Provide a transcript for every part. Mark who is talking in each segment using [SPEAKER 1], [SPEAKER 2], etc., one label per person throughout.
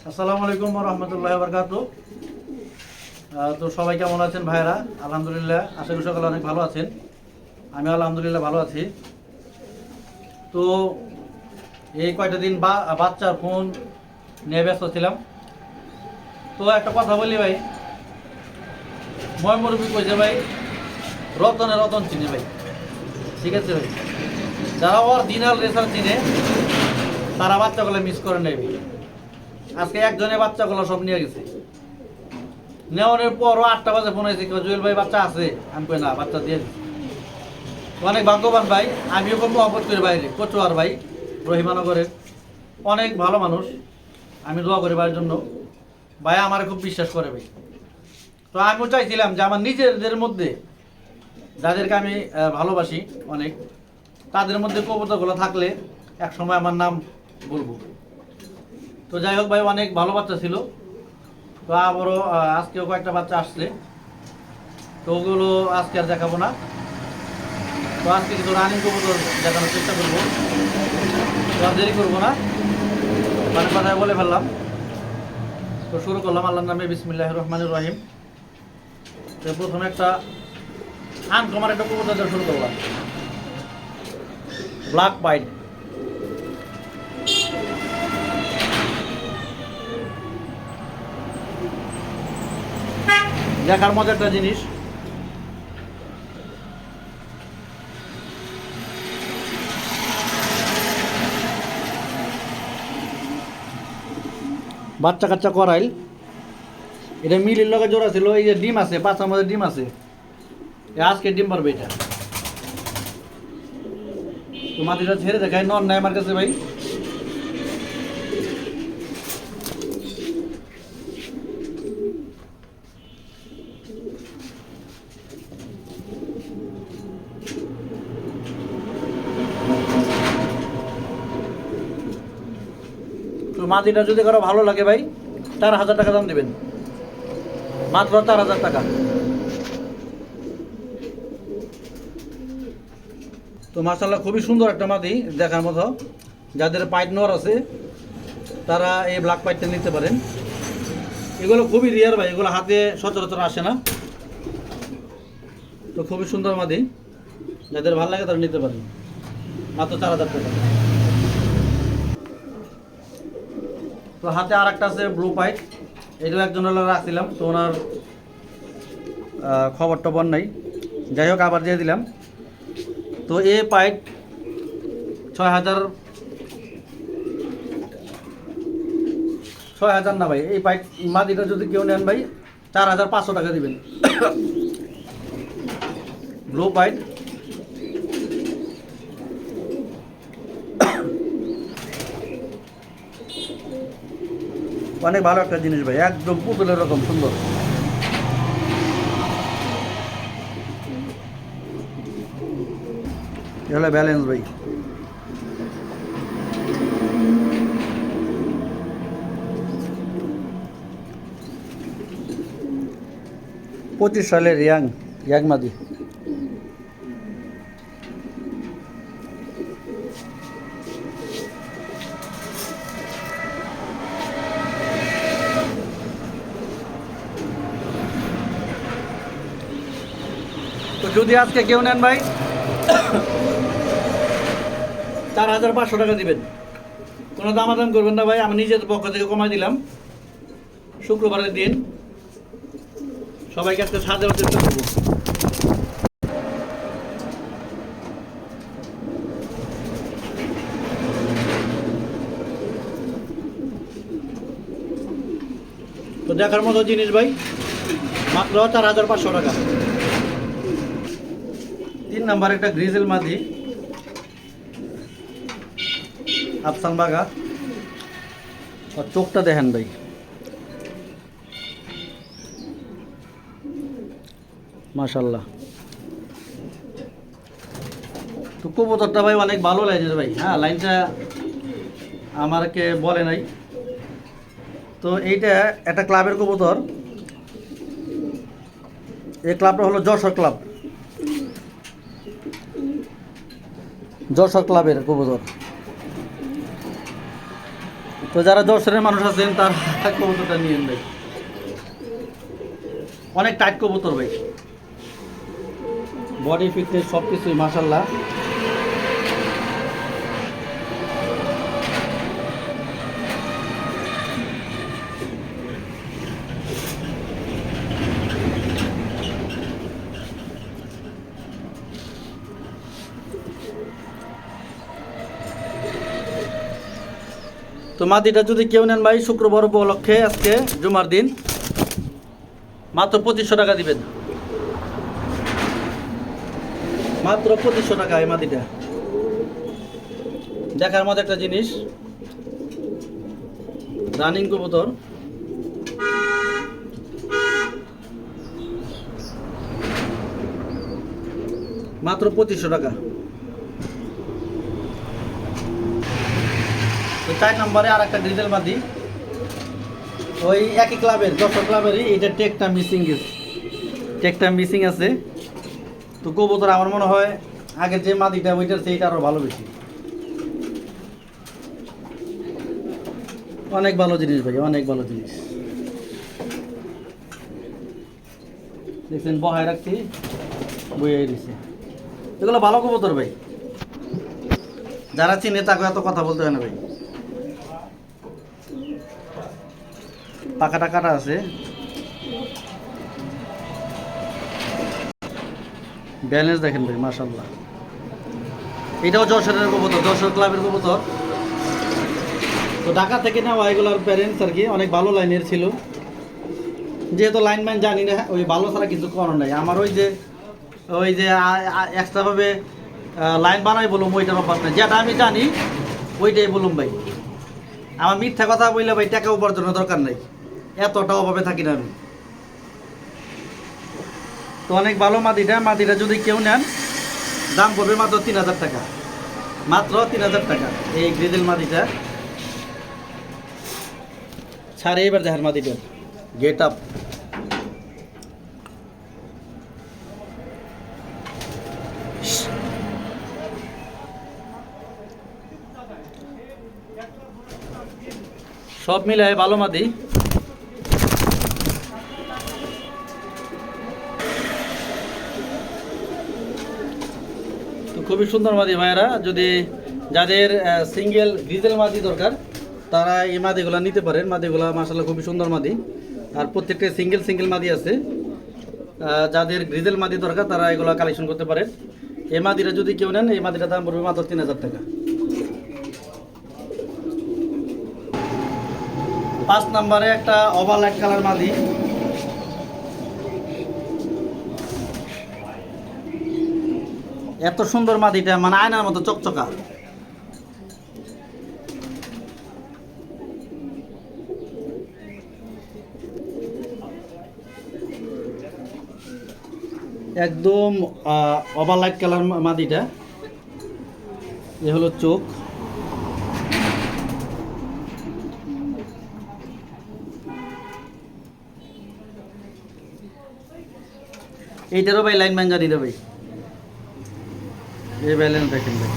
[SPEAKER 1] আসসালামু আলাইকুম ওয়া রাহমাতুল্লাহি ওয়া বারাকাতুহু। তো সবাই কেমন আছেন ভাইরা? আলহামদুলিল্লাহ, আশা করি সকলে অনেক ভালো আছেন। আমি আলহামদুলিল্লাহ ভালো আছি। তো এই কয়টা দিন বাচ্চার ফোন নিয়ে ব্যস্ত ছিলাম। তো একটা কথা বলি ভাই, ময়মরবি কইছে ভাই, রতনে রতন চিনে ভাই। ঠিক আছে ভাই, যারা অরিজিনাল রেসার চিনে তারা বাচ্চাগুলো মিস করে নেবে। আজকে একজনে বাচ্চাগুলো সব নিয়ে গেছে। নেওয়ানোর পরও 8টা বাজে ফোন হয়েছে, জুয়েল ভাই বাচ্চা আছে? আমি কই না, বাচ্চা দিয়ে দিচ্ছি। অনেক ভাগ্যবান ভাই, আমিও খুব মহব্বত করি বাইরে কচুয়ার ভাই, রহিমানগরের অনেক ভালো মানুষ। আমি দোয়া করি ভাইয়ের জন্য, ভাই আমার খুব বিশ্বাস করে ভাই। তো আমিও চাইছিলাম যে আমার নিজেদের মধ্যে যাদেরকে আমি ভালোবাসি অনেক, তাদের মধ্যে কবুতরগুলো থাকলে এক সময় আমার নাম বলবো। তো যাই হোক ভাই, অনেক ভালো বাচ্চা ছিল। তো আবারও আজকেও কয়েকটা বাচ্চা আসছে, তো ওগুলো আজকে আর দেখাবো না। তো আজকে কিছু রানিং কবুতর দেখানোর চেষ্টা করবো। তো আর দেরি করবো না, মানে কথায় বলে ফেললাম। তো শুরু করলাম আল্লাহর নামে, বিসমিল্লাহির রহমানির রহিম। তো প্রথমে একটা আনকমন একটা কবুতর দিয়ে শুরু করলাম, ব্ল্যাক পাইড। দেখার মতো একটা জিনিস। বাচ্চা কাচ্চা করাইল, এটা মিলির লগে জোড়া ছিল। এই যে ডিম আছে, পাঁচার মধ্যে ডিম আছে, আজকে ডিম পারবে এটা। তো মাটিটা ছেড়ে দেখায়, নন নাই আমার কাছে ভাই। তো মাটিটা যদি কারো ভালো লাগে ভাই, 4,000 টাকা দাম দেবেন, মাত্র 4,000 টাকা। তো মাশাআল্লাহ খুবই সুন্দর একটা মাদি দেখার মতো। যাদের পাইট নোয়ার আছে তারা এই ব্ল্যাক পাইটটা নিতে পারেন। এগুলো খুবই রিয়ার ভাই, এগুলো হাতে সচরাচর আসে না। তো খুবই সুন্দর মাদি, যাদের ভালো লাগে তারা নিতে পারেন, মাত্র 4,000 টাকা। তো হাতে আর একটা আছে ব্লু পাইট, এটাও একজন রাখছিলাম, তো ওনার খবর টবর নাই। যাই হোক, আবার দিয়ে দিলাম। তো এই পাইট 6,000 না ভাই, এই পাইট মাদিটা যদি কেউ নেন ভাই 4,500 টাকা দিবেন। ব্লু পাইট, অনেক ভালো একটা জিনিস ভাই, একদম পুতুলের রকম সুন্দর। এ হলো ব্যালেন্স ভাই। পঁচিশ সালের ইয়াং মাদি। তো যদি আজকে কেউ নেন ভাই 4,500 টাকা দিবেন, কোনো দামাদাম করবেন না ভাই, আমি নিজের পক্ষ থেকে কমাই দিলাম। শুক্রবারের দিন সবাইকে আজকে সাজানোর চেষ্টা করবো। তো দেখার মতো জিনিস ভাই, মাত্র 4,500 টাকা। 3 নাম্বার একটা গ্রিজেল মাদি, আফসান বাগা। আর চোখটা দেখেন ভাই, মাশাল্লাহ। তো কবুতরটা ভাই অনেক ভালো লাইনের ভাই। হ্যাঁ, লাইনটা আমাকে বলে নাই। তো এইটা একটা ক্লাবের কবুতর। এই ক্লাবটা হলো যশোর ক্লাব, যশোর ক্লাবের কবুতর। তো যারা দর্শনের মানুষ আছেন তার কবুতরটা নিয়ে ভাই, অনেক টাইট কবুতর ভাই, বডি ফিটনেস সব কিছুই মাশাল্লাহ। তো মাদিটা যদি কেউ নেন ভাই, শুক্রবার উপলক্ষে আজকে জুমার দিন মাত্র 2500 টাকা দিবেন, মাত্র 2500 টাকা এই মাদিটা। দেখার মতো একটা জিনিস, রানিং কবুতর, মাত্র 2500 টাকা। তো 4 নম্বরে আর একটা গ্রিজেল মাদি, ওই একই ক্লাবের, 10 ক্লাবেরই, এটা টেকটা মিসিং গেছে, টেকটা মিসিং আছে। তো কবুতর আমার মনে হয় আগের যে মাদিটা ওইটার চেয়ে এটা আরও ভালো বেশি, অনেক ভালো জিনিস ভাই, অনেক ভালো জিনিস। দেখছেন বহায় রাখছি, বইয়ে দিচ্ছে, এগুলো ভালো কবুতর ভাই, যারা চিনে তাকে এত কথা বলতে হয় না ভাই। পাখাটা কাটা আছে, ব্যালেন্স দেখেন ভাই মাশাআল্লাহ। এটাও যশোরের কবুতর, যশোর ক্লাবের কবুতর। তো ঢাকা থেকে নেওয়া এগুলোর প্যারেন্টস আর কি অনেক ভালো লাইনের ছিল, যেহেতু লাইনম্যান জানি না, ওই ভালো ছাড়া কিছু করার নাই। আমার ওই যে এক্সট্রাভাবে লাইন বানাই বলুম, ওইটার অভ্যাস নাই, যেটা আমি জানি ওইটাই বলুম ভাই। আমার মিথ্যা কথা বললে ভাই টাকা উপার্জনের দরকার নাই, এতটা অভাবে থাকি না আমি। তো অনেক ভালো মাদিটা, মাদিটা যদি কেউ নেন দাম পড়বে মাত্র 3000 টাকা, মাত্র 3000 টাকা এই গ্রিজেল মাদিটা। ছাড়ে এবার দেখার মাদিটার গেট আপ, সব মিলায় ভালো মাদি। তো খুবই সুন্দর মাদি ভাইয়েরা, যদি যাদের সিঙ্গেল গ্রিজেল মাদি দরকার তারা এই মাদিগুলো নিতে পারেন। মাদিগুলো মাশাআল্লাহ খুবই সুন্দর মাদি, আর প্রত্যেকটা সিঙ্গেল সিঙ্গেল মাদি আছে। যাদের গ্রিজেল মাদি দরকার তারা এগুলো কালেকশন করতে পারেন। এই মাদিটা যদি কেউ নেন, এই মাদিটার দাম পড়বে মাত্র 3000 টাকা। 5 নম্বরে একটা ওভার লাইট কালার মাদি, এত সুন্দর মাদিটা মানে আয়নার মতো চকচকা। একদম ওভার লাইট কালার মাদিটা, এ হলো চোখ। এইটারও ভাই লাইন ম্যান জানি রে ভাই, এই ব্যালেন্স দেখেন ভাই,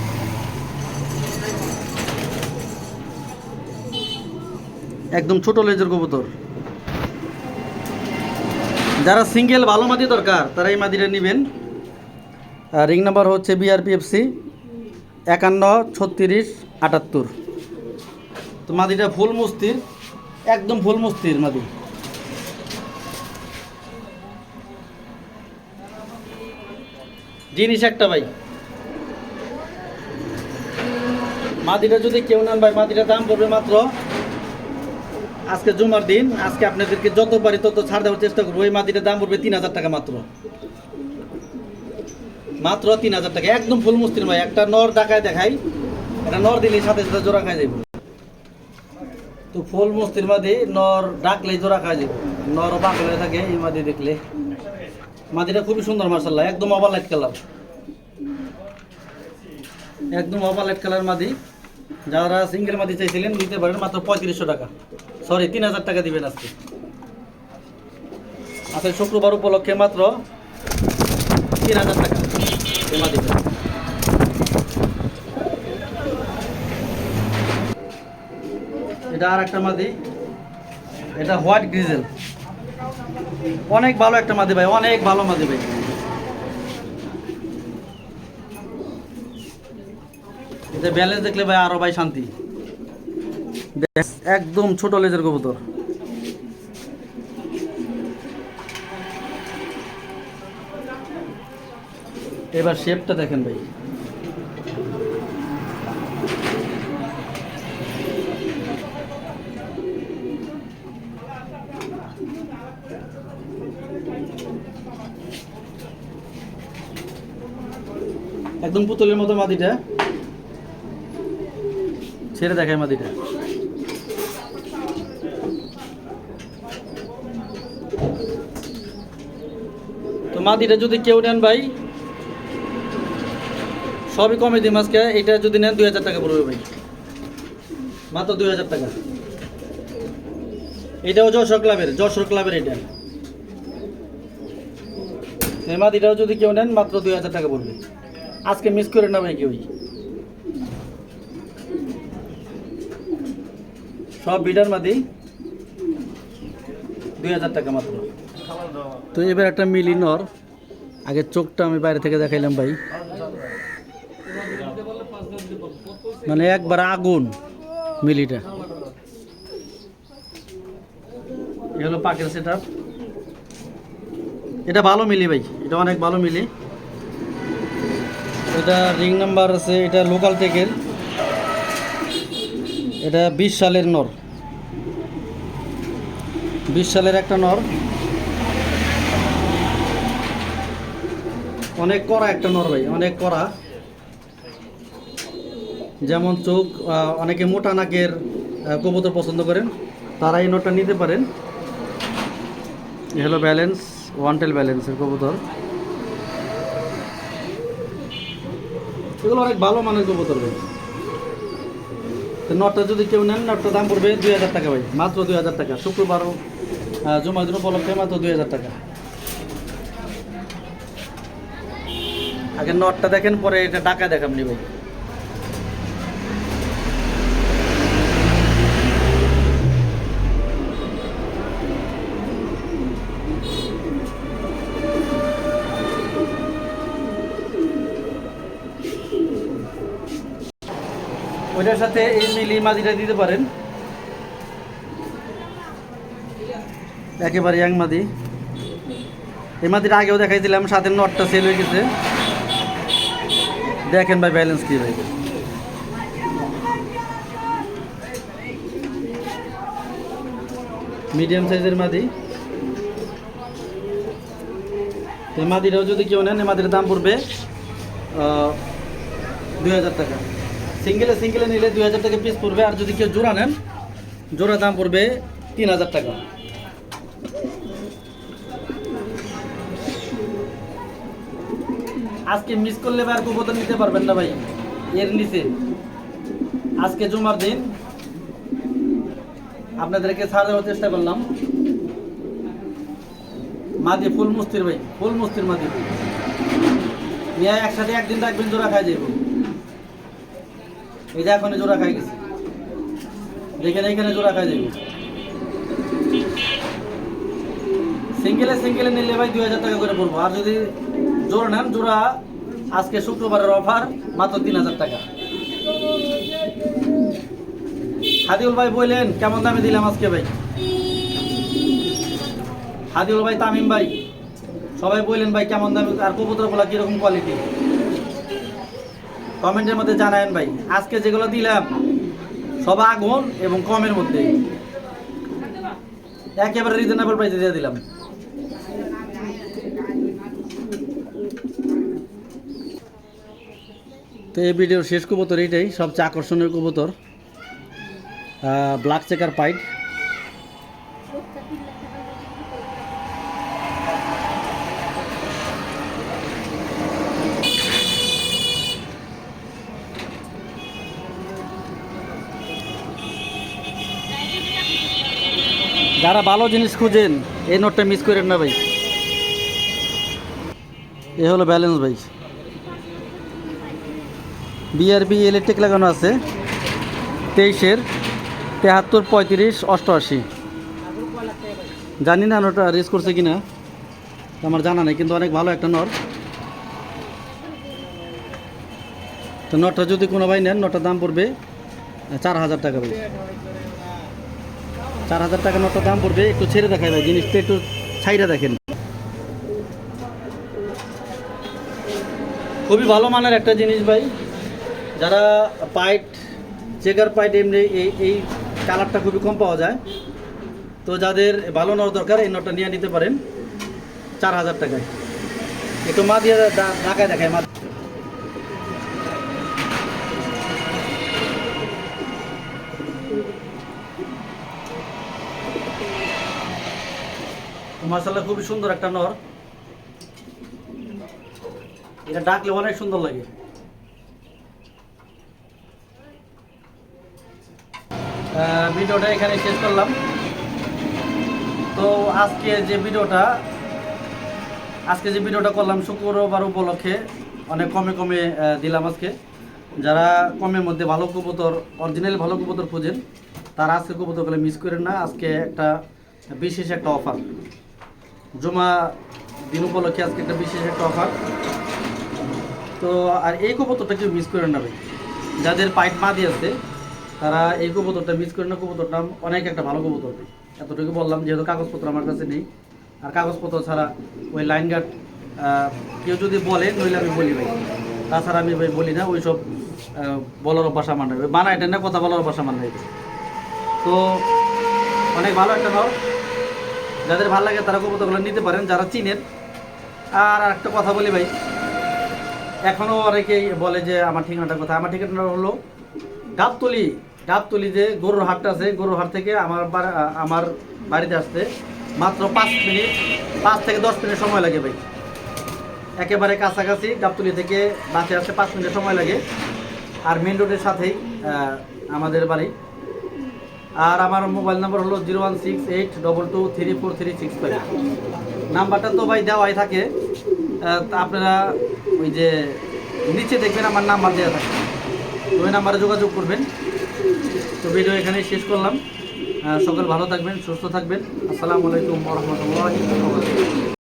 [SPEAKER 1] একদম ছোট লেজের কবুতর। যারা সিঙ্গেল ভালো মাদি দরকার তারা এই মাদিটা নেবেন। রিং নাম্বার হচ্ছে BRPFC 513678। তো মাদিটা ফুল মস্তির, একদম ফুল মস্তির মাদি। জিনিস একটা ভাই, মাদিটা যদি কেউ নেন ভাই, মাদিটার দাম পড়বে মাত্র, আজকে জুমার দিন, আজকে আপনাদেরকে যত পারি তত ছাড় দেওয়ার চেষ্টা করবো। এই মাদিটার দাম পড়বে 3000 টাকা, মাত্র মাত্র 3000 টাকা, একদম ফুল মুস্তির ভাই। একটা নর ডাকায় দেখাই, একটা নর দিলে সাথে সাথে জোড়া খাই যাবে। তো ফুল মুস্তির মাদি, নর ডাকলেই জোড়া খাই যাবে, নর বাঁকল হয়ে থাকে এই মাদি দেখলে। মাদিটা খুবই সুন্দর মাশাআল্লাহ, একদম ওভার লাইট কালার, একদম ওভার লাইট কালার মাদি। যারা সিঙ্গেল মাদি চাইছিলেন নিতে পারেন, মাত্র 3500 টাকা, সরি 3000 টাকা দিবেন আজকে। আচ্ছা, শুক্রবার উপলক্ষে মাত্র 3000 টাকা এই মাদিটা। এটা আর একটা মাদি, এটা হোয়াইট গ্রিজেল, অনেক ভালো একটা মাদি ভাই, অনেক ভালো মাদি ভাই। এটা ব্যালেন্স দেখলে ভাই আরো ভাই শান্তি, একদম ছোট লেজের কবুতর। এবার শেপটা দেখেন ভাই, একদম পুতুলের মতো মাদিটা, ছেড়ে দেখায় মাদিটা। তো মাদিটা যদি কেউ নেন ভাই, সবই কমে দিই আজকে। এটা যদি নেন 2000 টাকা পড়বে ভাই, মাত্র 2000 টাকা। এটাও যশোর ক্লাবের এটা। এই মাদিটাও যদি কেউ নেন মাত্র 2000 টাকা পড়বে, আজকে মিস করে না ভাই কেউই। সব বিডার মাদি, 2000 টাকা মাত্র। তো এবার একটা মিলি নর, আগে চোখটা আমি বাইরে থেকে দেখাইলাম ভাই, মানে একবার আগুন মিলিটা। এ হলো পাকের সেট আপ, এটা ভালো মিলি ভাই, এটা অনেক ভালো মিলি। এটা রিং নাম্বার আছে, এটা লোকাল টেকের, এটা 20 সালের নর, 20 সালের একটা নর, অনেক কড়া একটা নর ভাই, অনেক কড়া। যেমন চোখ, অনেকে মোটা নাকের কবুতর পছন্দ করেন, তারা এই নরটা নিতে পারেন। এ হলো ব্যালেন্স, ওয়ান টেল ব্যালেন্সের কবুতর, এগুলো অনেক ভালো মানের কবুতর ভাই। তো নটটা যদি কেউ নেন, নটটার দাম পড়বে 2000 টাকা ভাই, মাত্র 2000 টাকা। শুক্রবার জুমার দিন উপলক্ষে মাত্র 2000 টাকা। আগে নটটা দেখেন, পরে এটা টাকা দেখামনি ভাই। ওইটার সাথে এই মিলি মাদিটা দিতে পারেন, একেবারে ইয়াং মাদি। এই মাদিটা আগেও দেখাইছিলাম, সাথে নটটা সেল হয়ে গেছে। দেখেন ভাই ব্যালেন্স কি ভাই, মিডিয়াম সাইজের মাদি। এই মাদিটাও যদি কেউ নেন, এই মাদিটার দাম পড়বে 2000 টাকা। সিঙ্গেলে নিলে 2000 টাকা পিস পড়বে, আর যদি কেউ জোড়া নেন, জোড়া দাম পড়বে 3000 টাকা। আজকে মিস করলে আর কবুতর নিতে পারবেন না ভাই এর নিচে। আজকে জুমার দিন আপনাদেরকে ছাড় দেওয়ার চেষ্টা করলাম। মাদি ফুল মুস্তির ভাই, ফুল মুস্তির মাদি নিয়ে একসাথে একদিন রাখবেন, জোড়া খাই যাইব। এই যে এখন জোড়া খাই গেছে, দেখেন এইখানে জোড়া খাই যাইব। সিঙ্গেলে নিলে ভাই 2000 টাকা করে পড়বো, আর যদি জোড়া নেন, জোড়া আজকে শুক্রবারের অফার মাত্র 3000 টাকা। হাদিউল ভাই বললেন কেমন দামে দিলাম আজকে ভাই, হাদিউল ভাই, তামিম ভাই, সবাই বললেন ভাই কেমন দামে, আর কবুতরগুলো কিরকম কোয়ালিটি, কমেন্টের মধ্যে জানায়েন ভাই। আজকে যেগুলো দিলাম সব আগুন এবং কমের মধ্যে, একেবারে রিজনেবল প্রাইসে দিয়ে দিলাম। তো এই ভিডিওর শেষ কবুতর এইটাই, সবচেয়ে আকর্ষণীয় কবুতর, ব্ল্যাক চেকার পাইট। যারা ভালো জিনিস খুঁজেন, এই নোটটা মিস করেন না ভাই। এ হলো ব্যালেন্স ভাই, বিআরবি ইলেকট্রিক লাগানো আছে 23-এর, 73 35 88। জানি না নটা রেস করছে কিনা, আমার জানা নেই, কিন্তু অনেক ভালো একটা নর। তো নটটা যদি কোনো ভাই নেন, নটার দাম পড়বে 4000 টাকা ভাই। 4000 টাকা নটটার দাম পড়বে। একটু ছেড়ে দেখায় ভাই, জিনিসটা একটু ছাইরা দেখেন। খুবই ভালো মানের একটা জিনিস ভাই। যারা পাইট, চেকার পাইট, এমনি এই কালারটা খুবই কম পাওয়া যায়, তো যাদের ভালো নর দরকার এই নটটা নিয়ে নিতে পারেন 4000 টাকায়। একটু মা দিয়ে ঢাকায় দেখায় মা। মাশাআল্লাহ খুবই সুন্দর একটা নর। এটা ডাকলে অনেক সুন্দর লাগে। ভিডিওটা এখানে শেষ করলাম। তো আজকে যে ভিডিওটা করলাম শুক্রবার উপলক্ষে, অনেক কমে দিলাম আজকে। যারা কমের মধ্যে ভালো কবুতর, অরিজিনাল ভালো কবুতর খুঁজেন, তারা আজকে কবুতরগুলো মিস করেন না। আজকে একটা বিশেষ একটা অফার, জমা দিন উপলক্ষে আজকে একটা বিশেষ একটা অফার। তো আর এই কবুতরটা কেউ মিস করেন না ভাই। যাদের পাইট মাদি আছে তারা এই কবুতরটা মিস করেন না। কবুতরটা অনেক একটা ভালো কবুতর। এতটুকু বললাম, যেহেতু কাগজপত্র আমার কাছে নেই, আর কাগজপত্র ছাড়া ওই লাইন গার্ড কেউ যদি বলে, নইলে আমি বলি ভাই, তাছাড়া আমি ভাই বলি না। ওইসব বলার অভ্যাস আমার নেই, মানা এটা না, কথা বলার অভ্যাস আমার নেই। তো অনেক ভালো একটা নর, যাদের ভালো লাগে তারা কবুতরগুলো নিতে পারেন, যারা চিনেন। আর একটা কথা বলি ভাই, এখনও অনেকেই বলে যে আমার ঠিকানাটা কোথায়। আমার ঠিকানাটা হলো গাবতলি যে গরুর হাটটা আছে, গরুর হাট থেকে আমার বাড়িতে আসতে মাত্র 5 থেকে 10 মিনিট সময় লাগে ভাই। একেবারে কাছাকাছি, গাবতলি থেকে বাসে আসতে 5 মিনিট সময় লাগে। আর মেন রোডের সাথেই আমাদের বাড়ি। আর আমার মোবাইল নাম্বার হলো 01682234365। নাম্বারটা তো ভাই দেওয়াই থাকে, আপনারা ওই যে নিচে দেখবেন আমার নাম্বার দেওয়া থাকে, ওই নাম্বারে যোগাযোগ করবেন। তো ভিডিও এখানেই শেষ করলাম। সকল ভালো থাকবেন, সুস্থ থাকবেন। আসসালামু আলাইকুম ওয়া রাহমাতুল্লাহি ওয়া বারাকাতুহু।